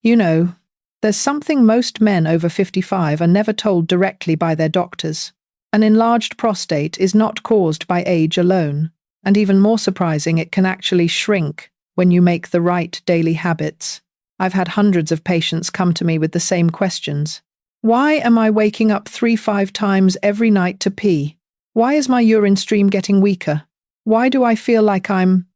You know, there's something most men over 55 are never told directly by their doctors. An enlarged prostate is not caused by age alone, and even more surprising, it can actually shrink when you make the right daily habits. I've had hundreds of patients come to me with the same questions. Why am I waking up 3-5 times every night to pee? Why is my urine stream getting weaker? Why do I feel like I'm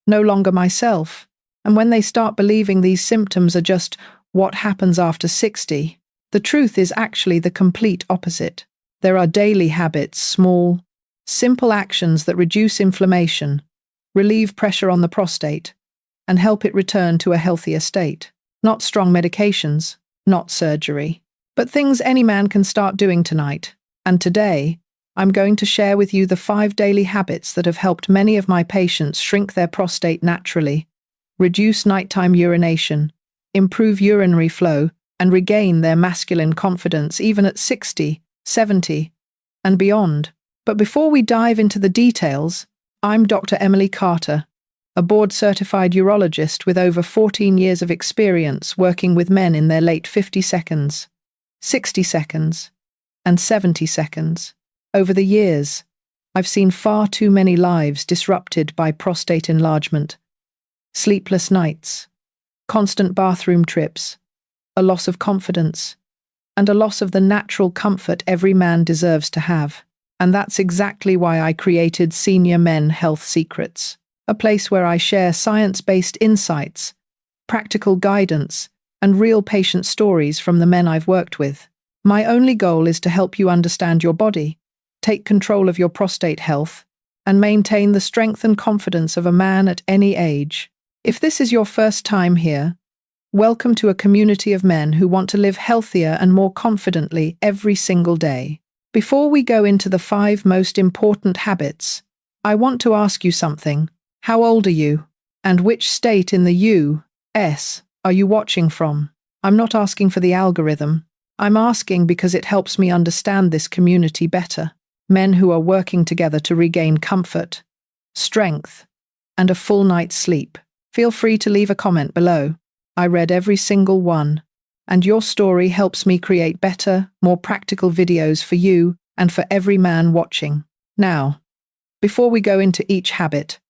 no longer myself? And when they start believing these symptoms are just what happens after 60, the truth is actually the complete opposite. There are daily habits, small, simple actions that reduce inflammation, relieve pressure on the prostate, and help it return to a healthier state. Not strong medications, not surgery, but things any man can start doing tonight. And today, I'm going to share with you the 5 daily habits that have helped many of my patients shrink their prostate naturally, reduce nighttime urination, improve urinary flow, and regain their masculine confidence even at 60, 70, and beyond. But before we dive into the details, I'm Dr. Emily Carter, a board-certified urologist with over 14 years of experience working with men in their late 50 seconds, 60 seconds, and 70 seconds. Over the years, I've seen far too many lives disrupted by prostate enlargement. Sleepless nights, constant bathroom trips, a loss of confidence, and a loss of the natural comfort every man deserves to have. And that's exactly why I created Senior Men Health Secrets, a place where I share science-based insights, practical guidance, and real patient stories from the men I've worked with. My only goal is to help you understand your body, take control of your prostate health, and maintain the strength and confidence of a man at any age. If this is your first time here, welcome to a community of men who want to live healthier and more confidently every single day. Before we go into the 5 most important habits, I want to ask you something. How old are you? And which state in the U.S. are you watching from? I'm not asking for the algorithm. I'm asking because it helps me understand this community better. Men who are working together to regain comfort, strength, and a full night's sleep. Feel free to leave a comment below. I read every single one, and your story helps me create better, more practical videos for you and for every man watching. Now, before we go into each habit,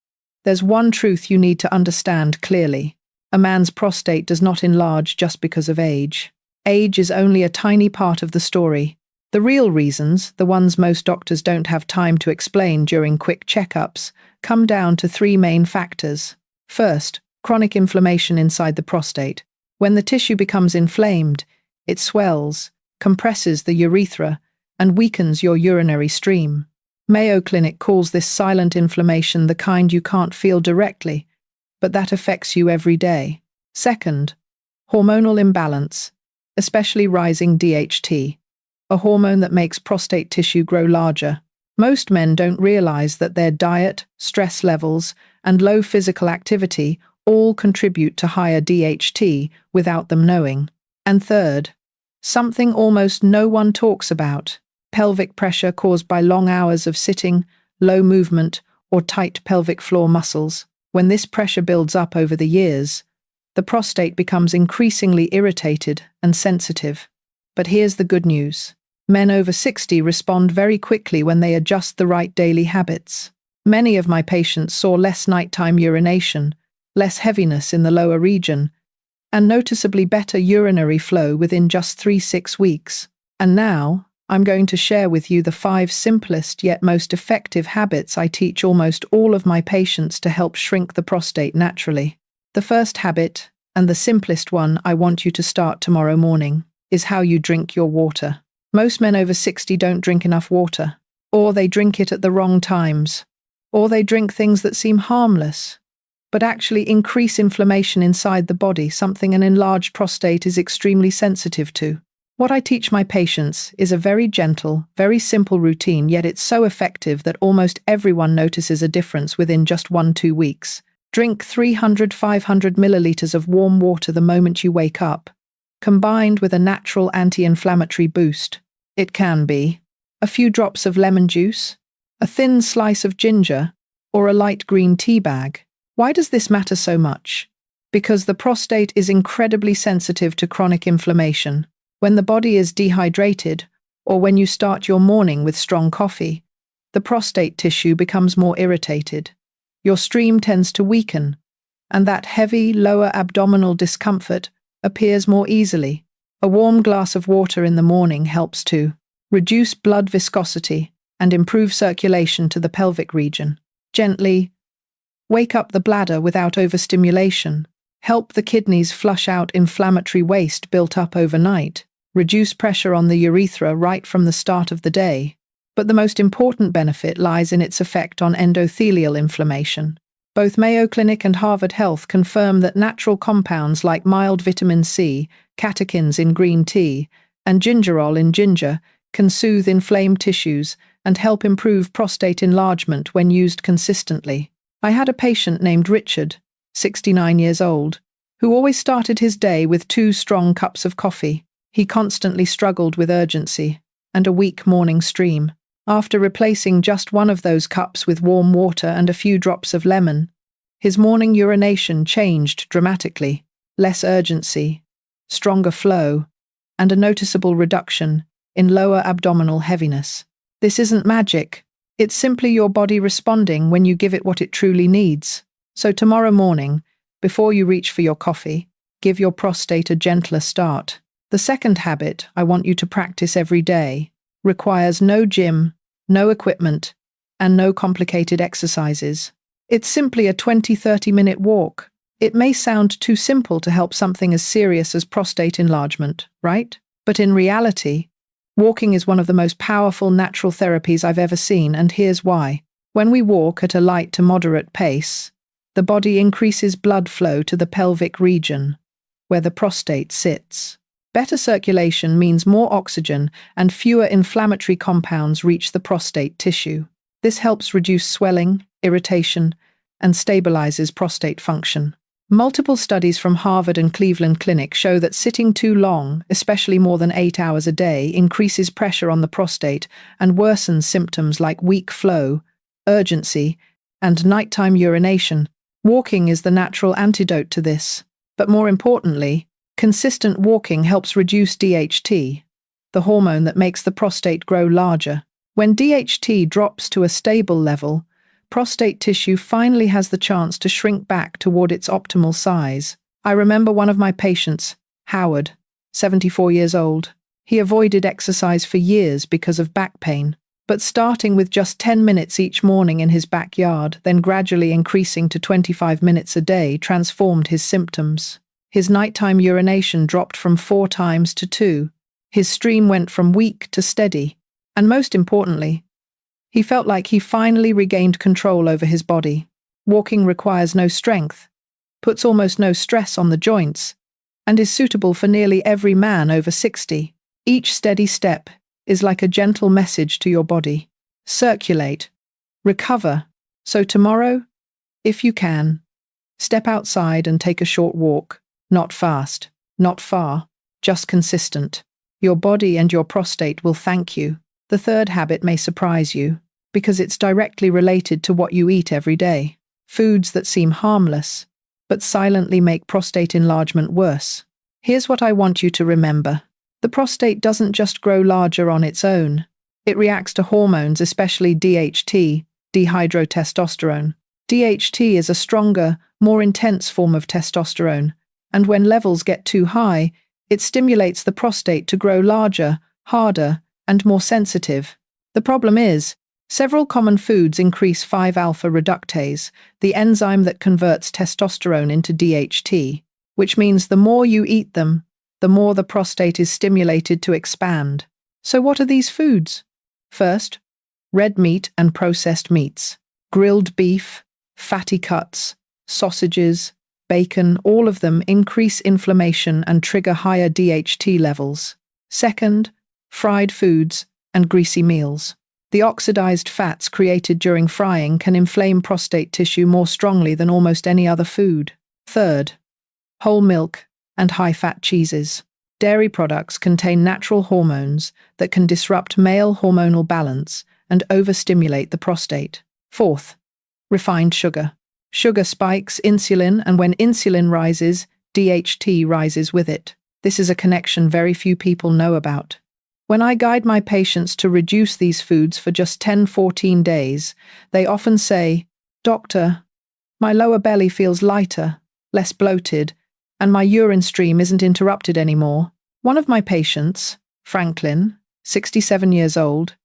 there's one truth you need to understand clearly. A man's prostate does not enlarge just because of age. Age is only a tiny part of the story. The real reasons, the ones most doctors don't have time to explain during quick checkups, come down to 3 main factors. First, chronic inflammation inside the prostate. When the tissue becomes inflamed, it swells, compresses the urethra, and weakens your urinary stream. Mayo Clinic calls this silent inflammation, the kind you can't feel directly, but that affects you every day. Second, hormonal imbalance, especially rising DHT, a hormone that makes prostate tissue grow larger. Most men don't realize that their diet, stress levels, and low physical activity all contribute to higher DHT without them knowing. And third, something almost no one talks about, pelvic pressure caused by long hours of sitting, low movement, or tight pelvic floor muscles. When this pressure builds up over the years, the prostate becomes increasingly irritated and sensitive. But here's the good news. Men over 60 respond very quickly when they adjust the right daily habits. Many of my patients saw less nighttime urination, less heaviness in the lower region, and noticeably better urinary flow within just 3-6 weeks. And now, I'm going to share with you the 5 simplest yet most effective habits I teach almost all of my patients to help shrink the prostate naturally. The first habit, and the simplest one I want you to start tomorrow morning, is how you drink your water. Most men over 60 don't drink enough water, or they drink it at the wrong times, or they drink things that seem harmless, but actually increase inflammation inside the body, something an enlarged prostate is extremely sensitive to. What I teach my patients is a very gentle, very simple routine, yet it's so effective that almost everyone notices a difference within just 1-2 weeks. Drink 300-500 milliliters of warm water the moment you wake up, combined with a natural anti-inflammatory boost. It can be a few drops of lemon juice, a thin slice of ginger, or a light green tea bag. Why does this matter so much? because the prostate is incredibly sensitive to chronic inflammation. When the body is dehydrated, or when you start your morning with strong coffee, the prostate tissue becomes more irritated. Your stream tends to weaken, and that heavy, lower abdominal discomfort appears more easily. A warm glass of water in the morning helps to reduce blood viscosity and improve circulation to the pelvic region. Gently wake up the bladder without overstimulation. Help the kidneys flush out inflammatory waste built up overnight. Reduce pressure on the urethra right from the start of the day. But the most important benefit lies in its effect on endothelial inflammation. Both Mayo Clinic and Harvard Health confirm that natural compounds like mild vitamin C, catechins in green tea, and gingerol in ginger can soothe inflamed tissues and help improve prostate enlargement when used consistently. I had a patient named Richard, 69 years old, who always started his day with 2 strong cups of coffee. He constantly struggled with urgency and a weak morning stream. After replacing just one of those cups with warm water and a few drops of lemon, his morning urination changed dramatically. Less urgency, stronger flow, and a noticeable reduction in lower abdominal heaviness. This isn't magic. It's simply your body responding when you give it what it truly needs. So tomorrow morning, before you reach for your coffee, give your prostate a gentler start. The second habit I want you to practice every day requires no gym, no equipment, and no complicated exercises. It's simply a 20-30 minute walk. It may sound too simple to help something as serious as prostate enlargement, right? But in reality, walking is one of the most powerful natural therapies I've ever seen, and here's why. When we walk at a light to moderate pace, the body increases blood flow to the pelvic region, where the prostate sits. Better circulation means more oxygen and fewer inflammatory compounds reach the prostate tissue. This helps reduce swelling, irritation, and stabilizes prostate function. Multiple studies from Harvard and Cleveland Clinic show that sitting too long, especially more than 8 hours a day, increases pressure on the prostate and worsens symptoms like weak flow, urgency, and nighttime urination. Walking is the natural antidote to this. But more importantly, consistent walking helps reduce DHT, the hormone that makes the prostate grow larger. When DHT drops to a stable level, prostate tissue finally has the chance to shrink back toward its optimal size. I remember one of my patients, Howard, 74 years old. He avoided exercise for years because of back pain, but starting with just 10 minutes each morning in his backyard, then gradually increasing to 25 minutes a day, transformed his symptoms. His nighttime urination dropped from 4 times to 2. His stream went from weak to steady. And most importantly, he felt like he finally regained control over his body. Walking requires no strength, puts almost no stress on the joints, and is suitable for nearly every man over 60. Each steady step is like a gentle message to your body. Circulate, recover. So tomorrow, if you can, step outside and take a short walk. Not fast, not far, just consistent. Your body and your prostate will thank you. The third habit may surprise you, because it's directly related to what you eat every day. Foods that seem harmless, but silently make prostate enlargement worse. Here's what I want you to remember. The prostate doesn't just grow larger on its own. It reacts to hormones, especially DHT, dihydrotestosterone. DHT is a stronger, more intense form of testosterone, and when levels get too high, it stimulates the prostate to grow larger, harder, and more sensitive. The problem is, several common foods increase 5-alpha reductase, the enzyme that converts testosterone into DHT, which means the more you eat them, the more the prostate is stimulated to expand. So what are these foods? First, red meat and processed meats. Grilled beef, fatty cuts, sausages, bacon, all of them increase inflammation and trigger higher DHT levels. Second, fried foods and greasy meals. The oxidized fats created during frying can inflame prostate tissue more strongly than almost any other food. Third, whole milk and high-fat cheeses. Dairy products contain natural hormones that can disrupt male hormonal balance and overstimulate the prostate. Fourth, refined sugar. Sugar spikes insulin, and when insulin rises, DHT rises with it. This is a connection very few people know about. When I guide my patients to reduce these foods for just 10-14 days, they often say, "Doctor, my lower belly feels lighter, less bloated, and my urine stream isn't interrupted anymore." One of my patients, Franklin, 67 years old,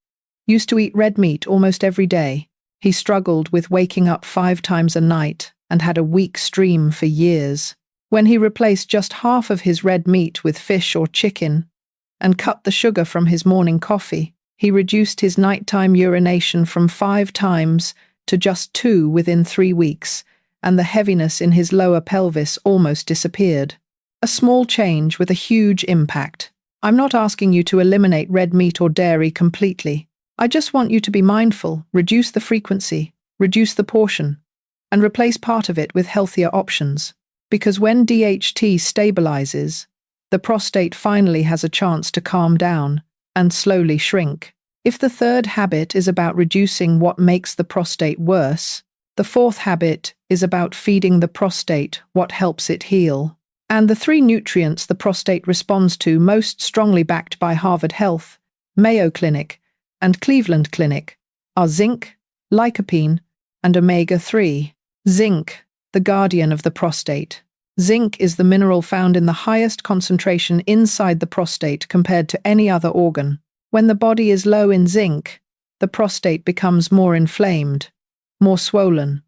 used to eat red meat almost every day. He struggled with waking up 5 times a night and had a weak stream for years. When he replaced just half of his red meat with fish or chicken and cut the sugar from his morning coffee, he reduced his nighttime urination from 5 times to just 2 within 3 weeks, and the heaviness in his lower pelvis almost disappeared. A small change with a huge impact. I'm not asking you to eliminate red meat or dairy completely. I just want you to be mindful, reduce the frequency, reduce the portion, and replace part of it with healthier options. Because when DHT stabilizes, the prostate finally has a chance to calm down and slowly shrink. If the third habit is about reducing what makes the prostate worse, the fourth habit is about feeding the prostate what helps it heal. And the 3 nutrients the prostate responds to, most strongly backed by Harvard Health, Mayo Clinic, and Cleveland Clinic, are zinc, lycopene, and omega-3. Zinc, the guardian of the prostate. Zinc is the mineral found in the highest concentration inside the prostate compared to any other organ. When the body is low in zinc, the prostate becomes more inflamed, more swollen,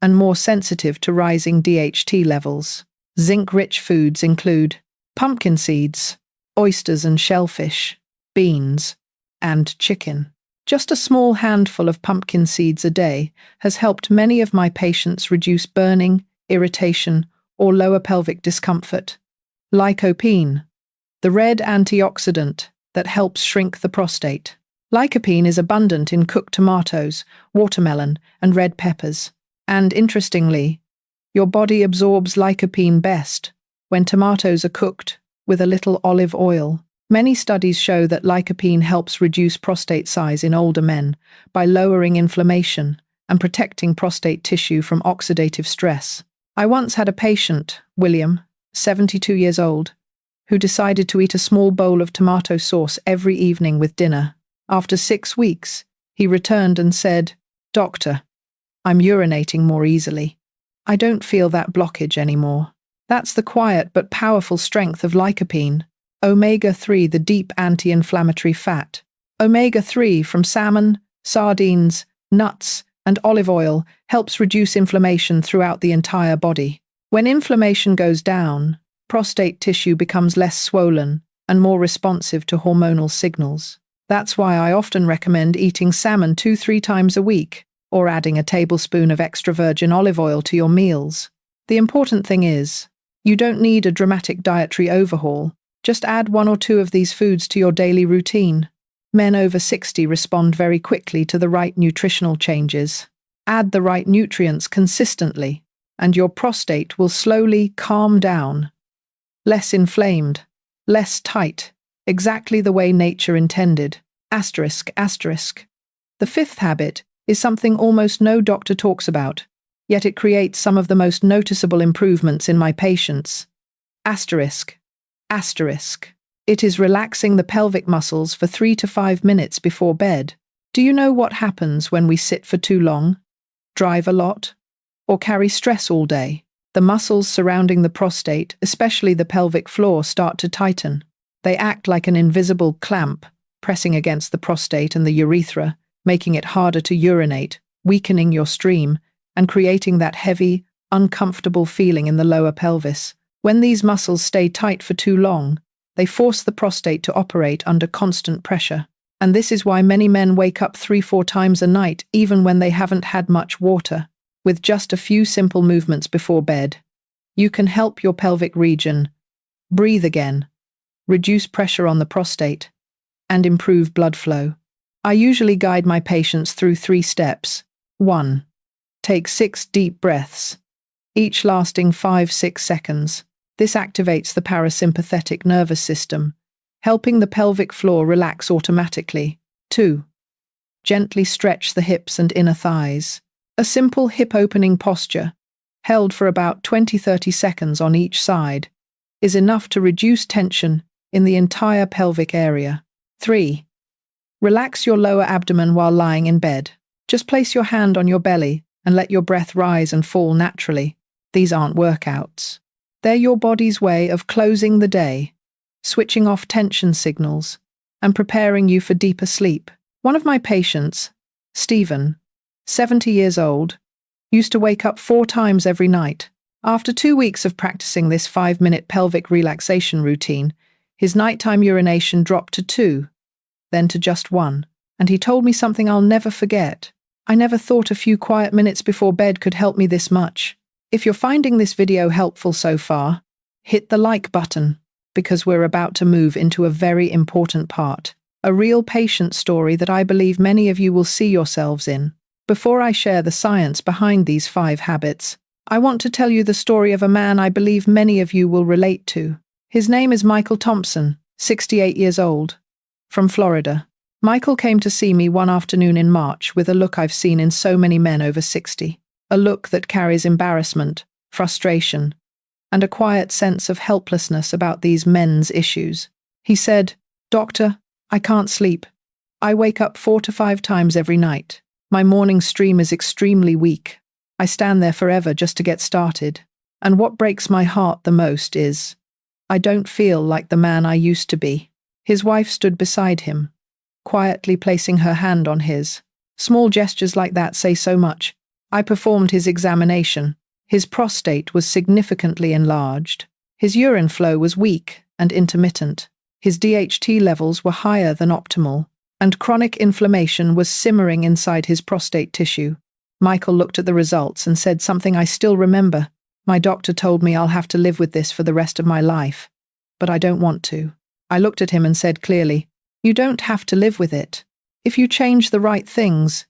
and more sensitive to rising DHT levels. Zinc-rich foods include pumpkin seeds, oysters and shellfish, beans, and chicken. Just a small handful of pumpkin seeds a day has helped many of my patients reduce burning, irritation, or lower pelvic discomfort. Lycopene, the red antioxidant that helps shrink the prostate. Lycopene is abundant in cooked tomatoes, watermelon, and red peppers. And interestingly, your body absorbs lycopene best when tomatoes are cooked with a little olive oil. Many studies show that lycopene helps reduce prostate size in older men by lowering inflammation and protecting prostate tissue from oxidative stress. I once had a patient, William, 72 years old, who decided to eat a small bowl of tomato sauce every evening with dinner. After 6 weeks, he returned and said, "Doctor, I'm urinating more easily. I don't feel that blockage anymore." That's the quiet but powerful strength of lycopene. Omega-3, the deep anti-inflammatory fat. Omega-3 from salmon, sardines, nuts, and olive oil helps reduce inflammation throughout the entire body. When inflammation goes down, prostate tissue becomes less swollen and more responsive to hormonal signals. That's why I often recommend eating salmon 2-3 times a week, or adding a tablespoon of extra virgin olive oil to your meals. The important thing is, you don't need a dramatic dietary overhaul. Just add 1 or 2 of these foods to your daily routine. Men over 60 respond very quickly to the right nutritional changes. Add the right nutrients consistently, and your prostate will slowly calm down. Less inflamed, less tight, exactly the way nature intended. Asterisk, asterisk. The 5th habit is something almost no doctor talks about, yet it creates some of the most noticeable improvements in my patients. Asterisk. Asterisk. It is relaxing the pelvic muscles for 3 to 5 minutes before bed. Do you know what happens when we sit for too long, drive a lot, or carry stress all day? The muscles surrounding the prostate, especially the pelvic floor, start to tighten. They act like an invisible clamp, pressing against the prostate and the urethra, making it harder to urinate, weakening your stream, and creating that heavy, uncomfortable feeling in the lower pelvis. When these muscles stay tight for too long, they force the prostate to operate under constant pressure. And this is why many men wake up 3-4 times a night, even when they haven't had much water. With just a few simple movements before bed, you can help your pelvic region breathe again, reduce pressure on the prostate, and improve blood flow. I usually guide my patients through 3 steps. 1. Take 6 deep breaths, each lasting 5-6 seconds. This activates the parasympathetic nervous system, helping the pelvic floor relax automatically. 2. Gently stretch the hips and inner thighs. A simple hip-opening posture held for about 20–30 seconds on each side, is enough to reduce tension in the entire pelvic area. 3. Relax your lower abdomen while lying in bed. Just place your hand on your belly and let your breath rise and fall naturally. These aren't workouts. They're your body's way of closing the day, switching off tension signals, and preparing you for deeper sleep. One of my patients, Stephen, 70 years old, used to wake up 4 times every night. After 2 weeks of practicing this 5-minute pelvic relaxation routine, his nighttime urination dropped to 2, then to just 1. And he told me something I'll never forget. I never thought a few quiet minutes before bed could help me this much. If you're finding this video helpful so far, hit the like button, because we're about to move into a very important part, a real patient story that I believe many of you will see yourselves in. Before I share the science behind these 5 habits, I want to tell you the story of a man I believe many of you will relate to. His name is Michael Thompson, 68 years old, from Florida. Michael came to see me one afternoon in March with a look I've seen in so many men over 60. A look that carries embarrassment, frustration, and a quiet sense of helplessness about these men's issues. He said, "Doctor, I can't sleep. I wake up 4 to 5 times every night. My morning stream is extremely weak. I stand there forever just to get started. And what breaks my heart the most is, I don't feel like the man I used to be." His wife stood beside him, quietly placing her hand on his. Small gestures like that say so much. I performed his examination. His prostate was significantly enlarged. His urine flow was weak and intermittent. His DHT levels were higher than optimal, and chronic inflammation was simmering inside his prostate tissue. Michael looked at the results and said something I still remember. "My doctor told me I'll have to live with this for the rest of my life, but I don't want to." I looked at him and said clearly, "You don't have to live with it. If you change the right things,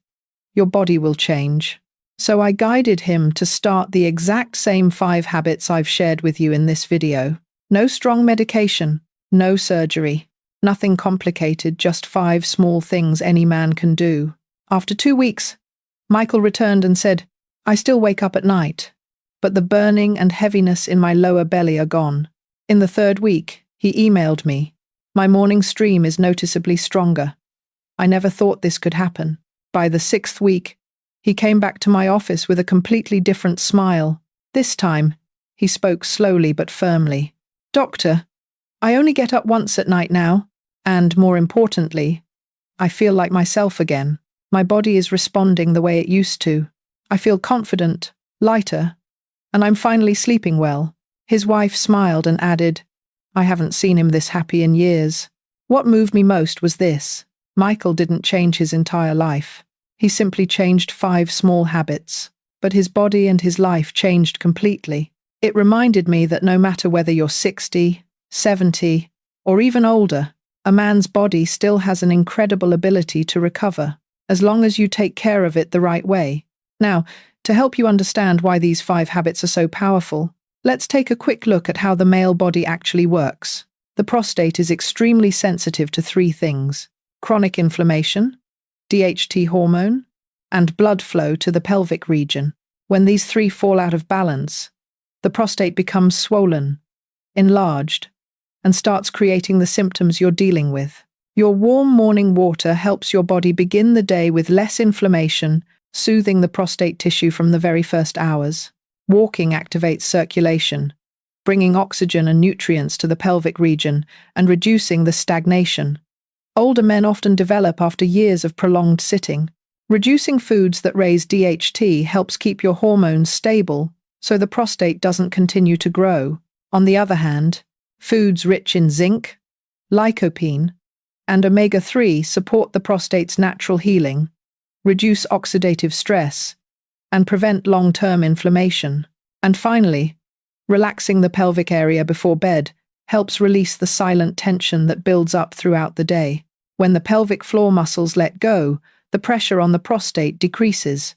your body will change." So I guided him to start the exact same 5 habits I've shared with you in this video. No strong medication, no surgery, nothing complicated, just 5 small things any man can do. After 2 weeks, Michael returned and said, "I still wake up at night, but the burning and heaviness in my lower belly are gone." In the 3rd week, he emailed me, "My morning stream is noticeably stronger. I never thought this could happen." By the 6th week, he came back to my office with a completely different smile. This time, he spoke slowly but firmly. "Doctor, I only get up once at night now, and more importantly, I feel like myself again. My body is responding the way it used to. I feel confident, lighter, and I'm finally sleeping well." His wife smiled and added, "I haven't seen him this happy in years." What moved me most was this. Michael didn't change his entire life. He simply changed 5 small habits, but his body and his life changed completely. It reminded me that no matter whether you're 60, 70, or even older, a man's body still has an incredible ability to recover, as long as you take care of it the right way. Now, to help you understand why these 5 habits are so powerful, let's take a quick look at how the male body actually works. The prostate is extremely sensitive to 3 things: chronic inflammation, DHT hormone, and blood flow to the pelvic region. When these 3 fall out of balance, the prostate becomes swollen, enlarged, and starts creating the symptoms you're dealing with. Your warm morning water helps your body begin the day with less inflammation, soothing the prostate tissue from the very first hours. Walking activates circulation, bringing oxygen and nutrients to the pelvic region and reducing the stagnation older men often develop after years of prolonged sitting. Reducing foods that raise DHT helps keep your hormones stable so the prostate doesn't continue to grow. On the other hand, foods rich in zinc, lycopene, and omega-3 support the prostate's natural healing, reduce oxidative stress, and prevent long-term inflammation. And finally, relaxing the pelvic area before bed helps release the silent tension that builds up throughout the day. When the pelvic floor muscles let go, the pressure on the prostate decreases,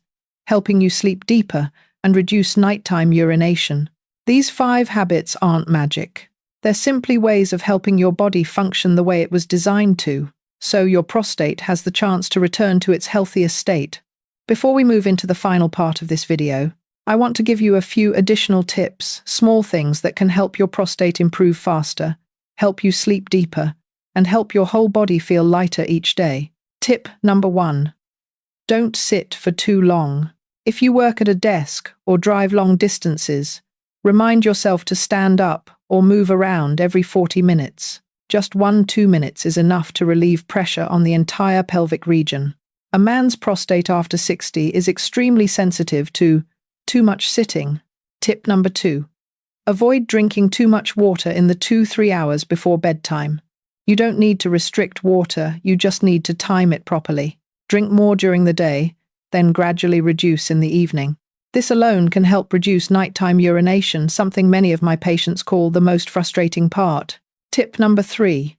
helping you sleep deeper and reduce nighttime urination. These 5 habits aren't magic. They're simply ways of helping your body function the way it was designed to, so your prostate has the chance to return to its healthiest state. Before we move into the final part of this video, I want to give you a few additional tips, small things that can help your prostate improve faster, help you sleep deeper, and help your whole body feel lighter each day. Tip number 1. Don't sit for too long. If you work at a desk or drive long distances, remind yourself to stand up or move around every 40 minutes. Just 1-2 minutes is enough to relieve pressure on the entire pelvic region. A man's prostate after 60 is extremely sensitive to too much sitting. Tip number 2. Avoid drinking too much water in the 2-3 hours before bedtime. You don't need to restrict water, you just need to time it properly. Drink more during the day, then gradually reduce in the evening. This alone can help reduce nighttime urination, something many of my patients call the most frustrating part. Tip number 3.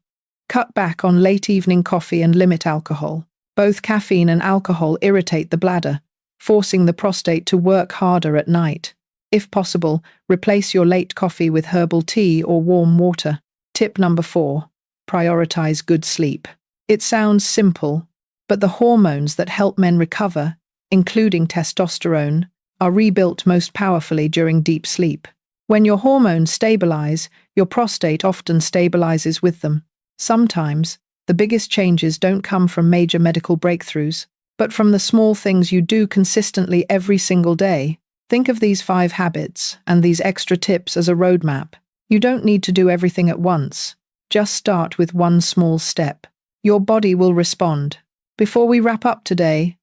Cut back on late evening coffee and limit alcohol. Both caffeine and alcohol irritate the bladder, forcing the prostate to work harder at night. If possible, replace your late coffee with herbal tea or warm water. Tip number 4. Prioritize good sleep. It sounds simple, but the hormones that help men recover, including testosterone, are rebuilt most powerfully during deep sleep. When your hormones stabilize, your prostate often stabilizes with them. Sometimes, the biggest changes don't come from major medical breakthroughs, but from the small things you do consistently every single day. Think of these 5 habits and these extra tips as a roadmap. You don't need to do everything at once. Just start with one small step. Your body will respond. Before we wrap up today,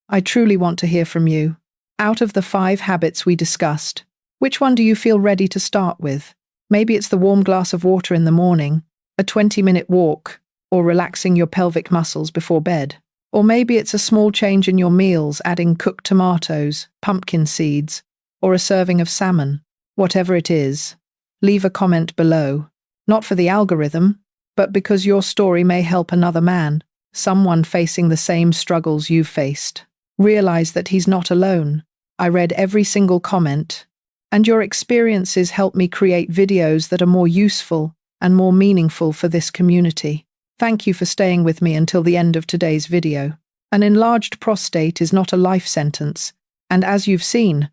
I truly want to hear from you. Out of the 5 habits we discussed, which one do you feel ready to start with? Maybe it's the warm glass of water in the morning, a 20-minute walk, or relaxing your pelvic muscles before bed. Or maybe it's a small change in your meals, adding cooked tomatoes, pumpkin seeds, or a serving of salmon. Whatever it is, leave a comment below. Not for the algorithm, but because your story may help another man, someone facing the same struggles you've faced. Realize that he's not alone. I read every single comment, and your experiences help me create videos that are more useful and more meaningful for this community. Thank you for staying with me until the end of today's video. An enlarged prostate is not a life sentence, and as you've seen,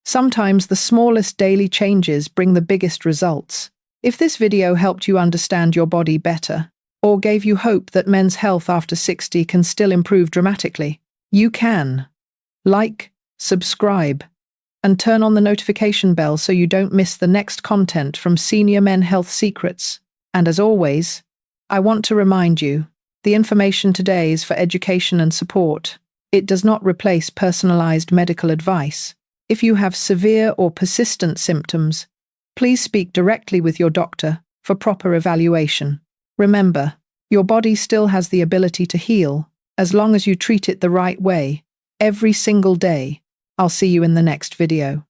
sometimes the smallest daily changes bring the biggest results. If this video helped you understand your body better, or gave you hope that men's health after 60 can still improve dramatically, you can like, subscribe, and turn on the notification bell so you don't miss the next content from Senior Men Health Secrets. And as always, I want to remind you, the information today is for education and support. It does not replace personalized medical advice. If you have severe or persistent symptoms, please speak directly with your doctor for proper evaluation. Remember, your body still has the ability to heal, as long as you treat it the right way, every single day. I'll see you in the next video.